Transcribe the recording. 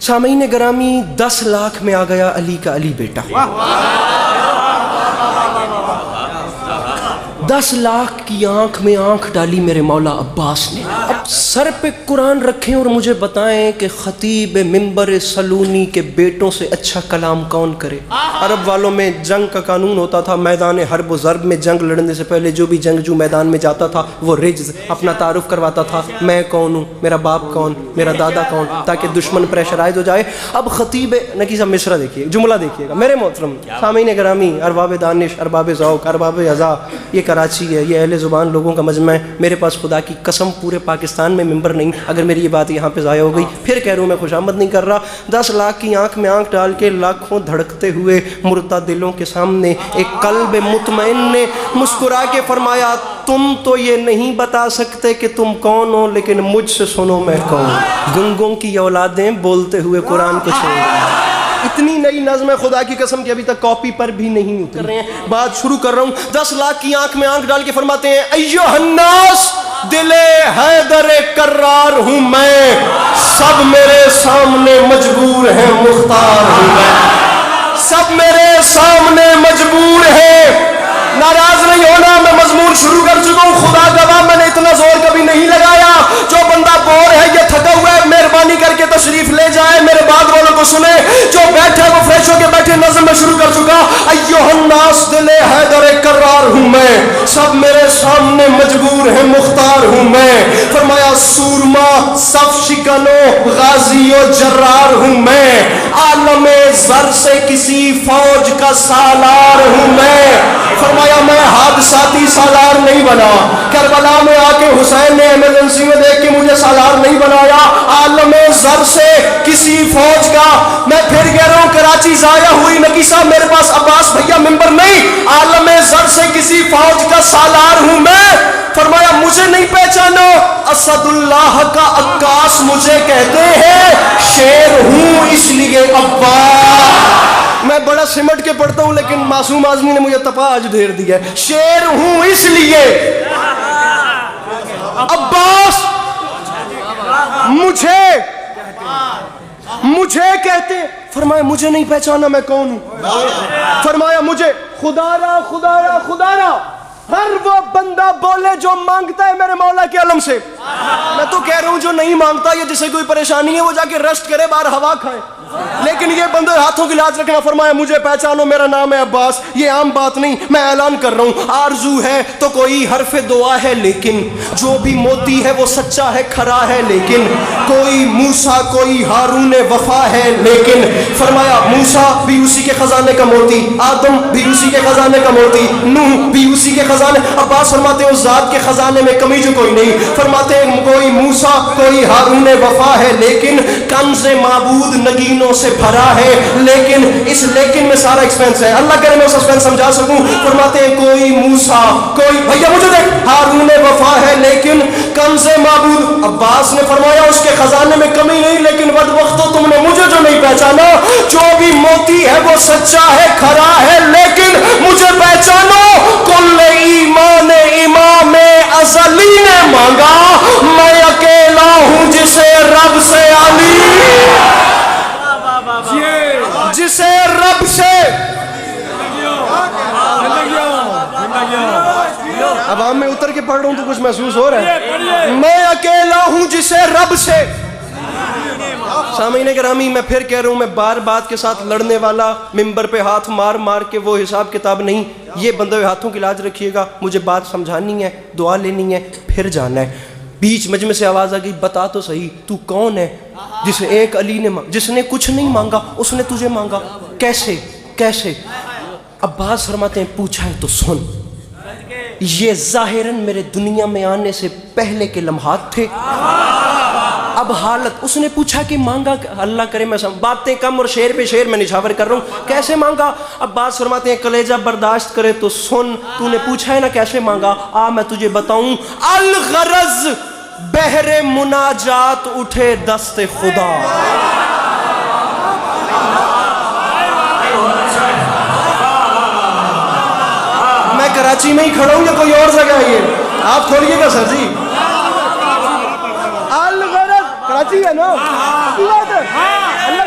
سامعین گرامی 10 لاکھ میں آ گیا علی کا علی بیٹا. 10 لاکھ کی آنکھ میں آنکھ ڈالی میرے مولا عباس نے. اب سر پہ قرآن رکھیں اور مجھے بتائیں کہ خطیب منبر سلونی کے بیٹوں سے اچھا کلام کون کرے. عرب والوں میں جنگ کا قانون ہوتا تھا، میدان حرب و ضرب میں جنگ لڑنے سے پہلے جو بھی جنگجو میدان میں جاتا تھا وہ رجز اپنا تعارف کرواتا تھا، میں کون ہوں، میرا باپ کون، میرا دادا کون، تاکہ دشمن پریشرائز ہو جائے. اب خطیب نکی صاحب مصرع دیکھیے، جملہ دیکھیے گا میرے محترم سامعین گرامی، ارباب دانش، ارباب ذوق، ارباب اذا، یہ کراچی ہے، یہ اہل زبان لوگوں کا مجمع ہے. میرے پاس خدا کی قسم پورے پاکستان میں ممبر نہیں. اگر میری یہ بات یہاں پہ ضائع ہو گئی پھر کہہ رہا ہوں میں خوشامد نہیں کر رہا. 10 لاکھ کی آنکھ میں آنکھ ڈال کے لاکھوں دھڑکتے ہوئے مردہ دلوں کے سامنے ایک قلب مطمئن نے مسکرا کے فرمایا تم تو یہ نہیں بتا سکتے کہ تم کون ہو، لیکن مجھ سے سنو میں کون. گنگوں کی اولادیں بولتے ہوئے قرآن کو چھوڑ. اتنی نئی نظم ہے خدا کی قسم کہ ابھی تک کاپی پر بھی نہیں اتر رہے ہیں. بات شروع کر رہا ہوں. 10 لاکھ کی آنکھ میں آنکھ ڈال کے فرماتے ہیں ایھا الناس دل حیدر کرار ہوں میں، سب میرے سامنے مجبور ہیں مختار ہوں میں. سب میرے سامنے مجبور ہیں. ناراض نہیں ہونا، میں مضمون شروع کر چکا ہوں. خدا گواہ میں نے اتنا زور کبھی نہیں لگایا. جو بندہ بور ہے یا تھکا ہوا ہے مہربانی کر کے تشریف لے جائے، میرے بعد والوں کو سنے. جو بیٹھے وہ فریش ہو کے بیٹھے. نظم میں شروع کر چکا. ایھا الناس دل حیدر کرار ہوں میں، سب میرے سامنے مجبور ہیں مختار ہوں میں. فرمایا سورما صف شکنو غازی و جرار ہوں میں، عالم زر سے کسی فوج کا سالار ہوں میں. فرمایا میں حادثاتی سالار نہیں بنا. کربلا میں آ کے حسین نے ایمرجنسی میں دیکھ کے مجھے سالار نہیں بنایا. عالم زر سے کسی فوج کا. میں پھر کہہ رہا ہوں کراچی ضائع ہوئی نکی صاحب، میرے پاس عباس بھیا ممبر نہیں. عالم زر سے کسی فوج کا سالار ہوں میں. فرمایا مجھے نہیں پہچانو، اسد اللہ کا عکاس مجھے کہتے ہیں، شیر ہوں اس لیے عباس. میں بڑا سمٹ کے پڑھتا ہوں لیکن معصوم آزمی نے مجھے تپا آج دھیر دیا ہے. شیر ہوں اس لیے عباس مجھے کہتے. فرمایا مجھے نہیں پہچانا میں کون ہوں. فرمایا مجھے خدا را ہر وہ بندہ بولے جو مانگتا ہے میرے مولا کے علم سے. میں تو کہہ رہا ہوں جو نہیں مانگتا یا جسے کوئی پریشانی ہے وہ جا کے ریسٹ کرے، باہر ہوا کھائے. لیکن یہ بندے ہاتھوں کی لاج رکھنا. فرمایا مجھے پہچانو، میرا نام ہے عباس. یہ عام بات نہیں، میں اعلان کر رہا ہوں. آرزو ہے تو کوئی حرف دعا ہے، لیکن جو بھی موتی ہے وہ سچا ہے، کھرا ہے. لیکن کوئی موسیٰ کوئی ہارون وفا ہے. لیکن فرمایا موسیٰ بھی اسی کے خزانے کا موتی، آدم بھی اسی کے خزانے کا موتی، نوح بھی اسی کے خزانے. عباس فرماتے ہیں اس ذات کے خزانے میں کمی جو کوئی نہیں. فرماتے ہیں کوئی موسیٰ کوئی ہارون وفا ہے، لیکن کنز معبود نگین سے بھرا ہے. لیکن اس لیکن میں سارا ایکسپینس ہے، اللہ کرے میں اس ایکسپینس سمجھا سکوں. فرماتے ہیں کوئی موسیٰ کوئی بھیا مجھے دیکھ ہارون وفا ہے، لیکن کنز معبود. عباس نے فرمایا اس کے خزانے میں کمی نہیں، لیکن بد وقتو تم نے مجھے جو نہیں پہچانا. جو بھی موتی ہے وہ سچا ہے، کھرا ہے. لیکن مجھے پہچانو، کل ایمان امام ازلی نے مانگا، میں اکیلا ہوں جسے رب سے جسے رب سے عوام میں اتر کے پڑھ رہا ہوں تو کچھ محسوس ہو رہا ہے. میں اکیلا ہوں جسے رب سے. سامعین گرامی میں پھر کہہ رہا ہوں، میں بار بات کے ساتھ لڑنے والا، ممبر پہ ہاتھ مار مار کے وہ حساب کتاب نہیں. یہ بندے ہاتھوں کی لاج رکھیے گا. مجھے بات سمجھانی ہے، دعا لینی ہے، پھر جانا ہے. بیچ مجمع سے آواز آ گئی بتا تو صحیح تو کون ہے جسے ایک علی نے جس نے کچھ نہیں مانگا اس نے تجھے مانگا. کیسے؟ عباس فرماتے ہیں پوچھا ہے تو سن. یہ ظاہراً میرے دنیا میں آنے سے پہلے کے لمحات تھے. اب حالت اس نے پوچھا کہ مانگا، اللہ کرے میں باتیں کم اور شعر پہ شعر میں نچھاور کر رہا ہوں. کیسے مانگا؟ عباس فرماتے ہیں کلیجہ برداشت کرے تو سن. تو نے پوچھا ہے نا کیسے مانگا، آ میں تجھے بتاؤں. الغرض بحر مناجات اٹھے دست خدا. میں کراچی میں ہی کھڑا ہوں یا کوئی اور جگہ ہے؟ یہ آپ کھولیے گا سر جی. کراچی ہے نا، اللہ